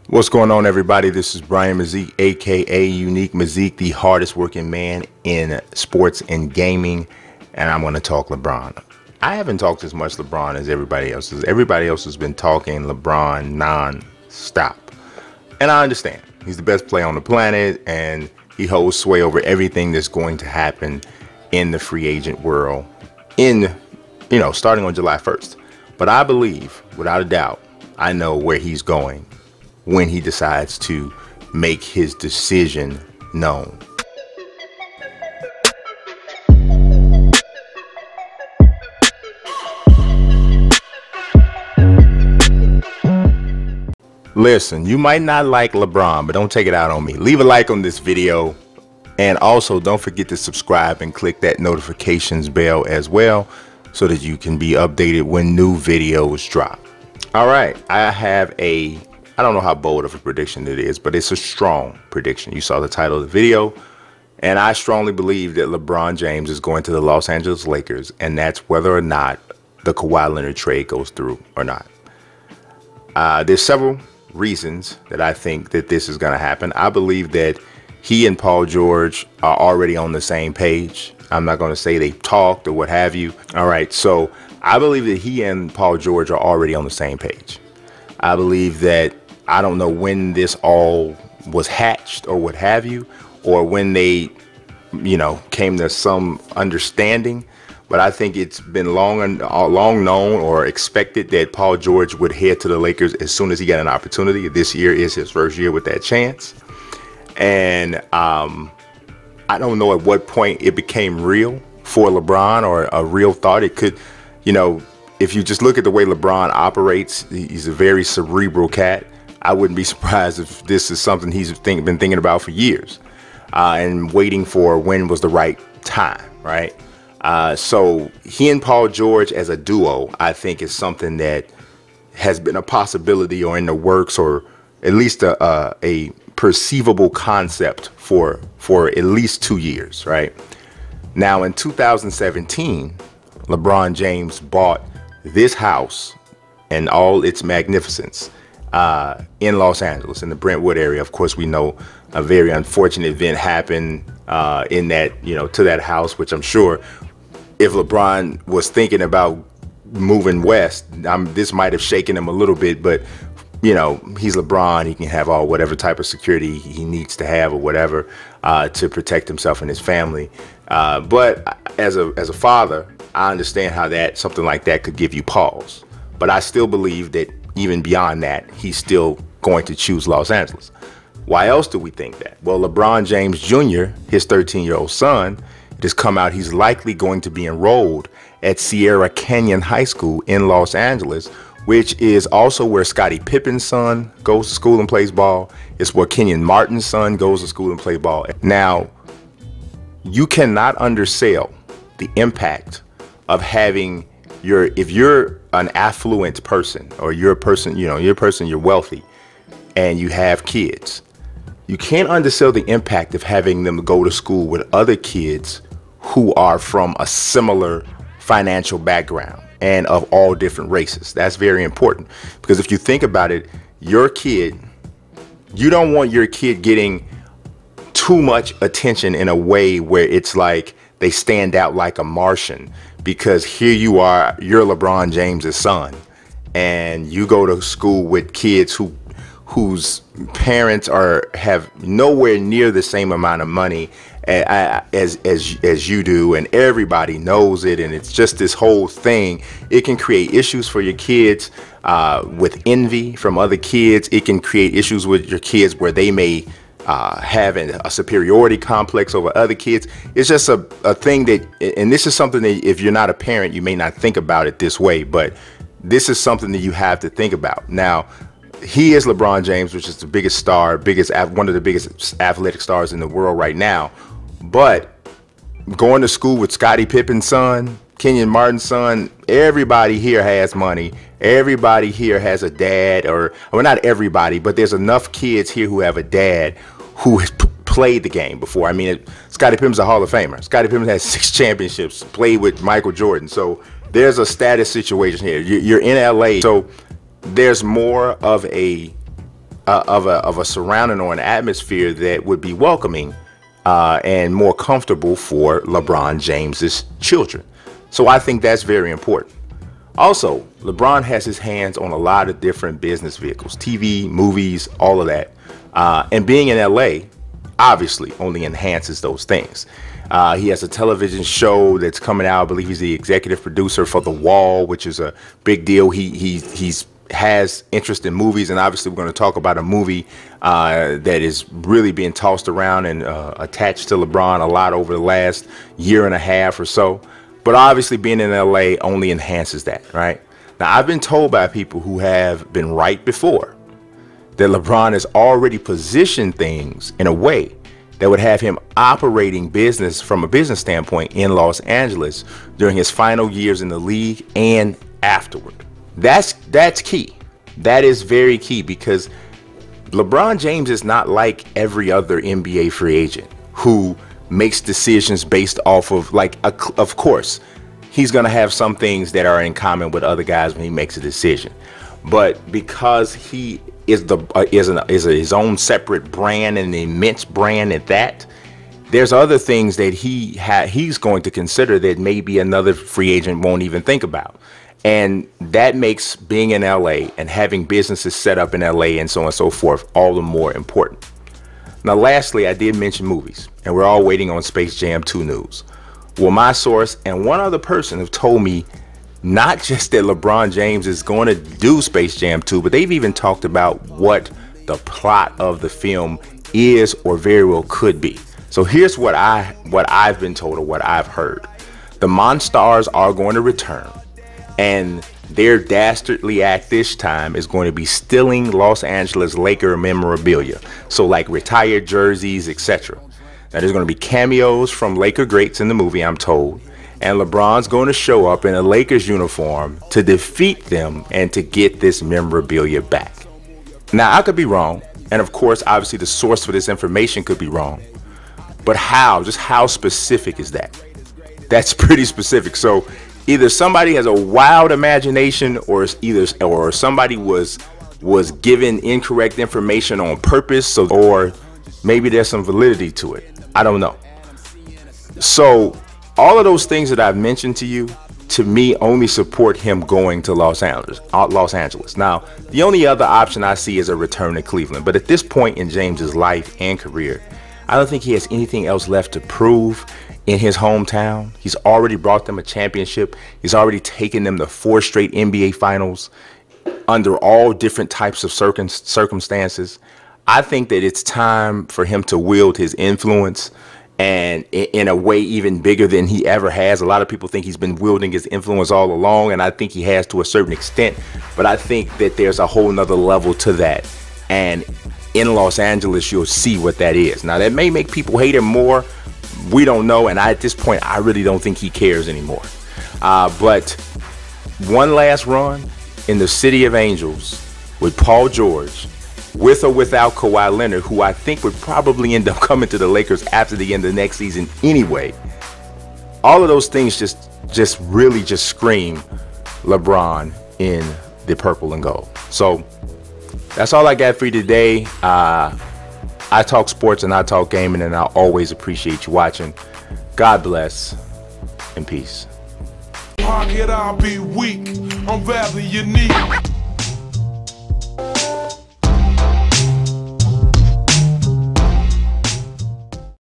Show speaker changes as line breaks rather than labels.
What's going on, everybody? This is Brian Mazik, aka Unique Mazik, the hardest working man in sports and gaming, and I'm going to talk LeBron. I haven't talked as much LeBron as everybody else. Everybody else has been talking LeBron non-stop, and I understand. He's the best player on the planet, and he holds sway over everything that's going to happen in the free agent world starting on July 1st. But I believe, without a doubt, I know where he's going when he decides to make his decision known. Listen, you might not like LeBron, but don't take it out on me. Leave a like on this video, and also don't forget to subscribe and click that notifications bell as well so that you can be updated when new videos drop. All right, I don't know how bold of a prediction it is, but it's a strong prediction. You saw the title of the video, and I strongly believe that LeBron James is going to the Los Angeles Lakers, and that's whether or not the Kawhi Leonard trade goes through or not. There's several reasons that I think that this is going to happen. I believe that he and Paul George are already on the same page. I'm not going to say they talked or what have you. All right, so I believe that he and Paul George are already on the same page. I believe that, I don't know when this all was hatched or what have you, or when they, came to some understanding. But I think it's been long known or expected that Paul George would head to the Lakers as soon as he got an opportunity. This year is his first year with that chance. And I don't know at what point it became real for LeBron, or a real thought. It could, if you just look at the way LeBron operates, he's a very cerebral cat. I wouldn't be surprised if this is something he's been thinking about for years, and waiting for when was the right time, right? So he and Paul George as a duo, I think, is something that has been a possibility or in the works, or at least a perceivable concept for at least 2 years, right? Now, in 2017, LeBron James bought this house and all its magnificence in Los Angeles, in the Brentwood area. Of course, we know a very unfortunate event happened in that, to that house, which I'm sure if LeBron was thinking about moving west, this might have shaken him a little bit, but he's LeBron. He can have whatever type of security he needs to have or whatever to protect himself and his family. But as a father, I understand how something like that could give you pause. But I still believe that even beyond that, he's still going to choose Los Angeles. Why else do we think that? Well, LeBron James Jr., his 13-year-old son, it has come out he's likely going to be enrolled at Sierra Canyon High School in Los Angeles, which is also where Scottie Pippen's son goes to school and plays ball. It's where Kenyon Martin's son goes to school and plays ball. Now, you cannot undersell the impact of having if you're an affluent person, or you're a person, you're wealthy and you have kids, you can't undersell the impact of having them go to school with other kids who are from a similar financial background and of all different races. That's very important, because if you think about it, you don't want your kid getting too much attention in a way where it's like they stand out like a Martian, because here you are, you're LeBron James's son, and you go to school with kids whose parents have nowhere near the same amount of money as you do, and everybody knows it, and it's just this whole thing. It can create issues for your kids with envy from other kids. It can create issues with your kids where they may have a superiority complex over other kids. It's just a thing that, and this is something that if you're not a parent, you may not think about it this way, but this is something that you have to think about. Now, he is LeBron James, which is the biggest star, one of the biggest athletic stars in the world right now. But going to school with Scottie Pippen's son, Kenyon Martin's son, everybody here has money. Everybody here has a dad, or not everybody, but there's enough kids here who have a dad who has played the game before. I mean, Scottie Pippen's a Hall of Famer. Scottie Pippen has 6 championships, played with Michael Jordan. So there's a status situation here. You're in LA, so there's more of a of a surrounding or an atmosphere that would be welcoming and more comfortable for LeBron James's children. So I think that's very important. Also, LeBron has his hands on a lot of different business vehicles, TV, movies, all of that. And being in LA obviously only enhances those things. He has a television show that's coming out. I believe he's the executive producer for The Wall, which is a big deal. He has interest in movies, and obviously we're going to talk about a movie that is really being tossed around and attached to LeBron a lot over the last year and a half or so. But obviously being in LA only enhances that, right? Now, I've been told by people who have been right before that LeBron has already positioned things in a way that would have him operating business from a business standpoint in Los Angeles during his final years in the league and afterward. That's key. That is very key, because LeBron James is not like every other NBA free agent who makes decisions based off of, like, of course, he's going to have some things that are in common with other guys when he makes a decision. But because he is his own separate brand, and an immense brand at that, there's other things that he's going to consider that maybe another free agent won't even think about. And that makes being in LA and having businesses set up in LA and so on and so forth all the more important. Now, lastly, I did mention movies, and we're all waiting on Space Jam 2 news. Well, my source and one other person have told me not just that LeBron James is going to do Space Jam 2, but they've even talked about what the plot of the film is or very well could be. So here's what I've been told, or what I've heard. The Monstars are going to return, and their dastardly act this time is going to be stealing Los Angeles Laker memorabilia. So like retired jerseys, etc. Now, there's going to be cameos from Laker greats in the movie, I'm told. And LeBron's going to show up in a Lakers uniform to defeat them and to get this memorabilia back. Now, I could be wrong. And of course, obviously the source for this information could be wrong. But how? Just how specific is that? That's pretty specific. So either somebody has a wild imagination, or somebody was given incorrect information on purpose, or maybe there's some validity to it. I don't know. So all of those things that I've mentioned to you, to me, only support him going to Los Angeles. Now, the only other option I see is a return to Cleveland. But at this point in James's life and career, I don't think he has anything else left to prove in his hometown. He's already brought them a championship. He's already taken them to 4 straight NBA finals under all different types of circumstances. I think that it's time for him to wield his influence, and in a way even bigger than he ever has. A lot of people think he's been wielding his influence all along, and I think he has to a certain extent. But I think that there's a whole nother level to that. And in Los Angeles, you'll see what that is. Now, that may make people hate him more. We don't know. And at this point, I really don't think he cares anymore. But one last run in the City of Angels with Paul George, with or without Kawhi Leonard, who I think would probably end up coming to the Lakers after the end of the next season anyway. All of those things just really scream LeBron in the purple and gold. So that's all I got for you today. I talk sports and I talk gaming, and I always appreciate you watching. God bless and peace.
How could I be weak? I'm rather unique.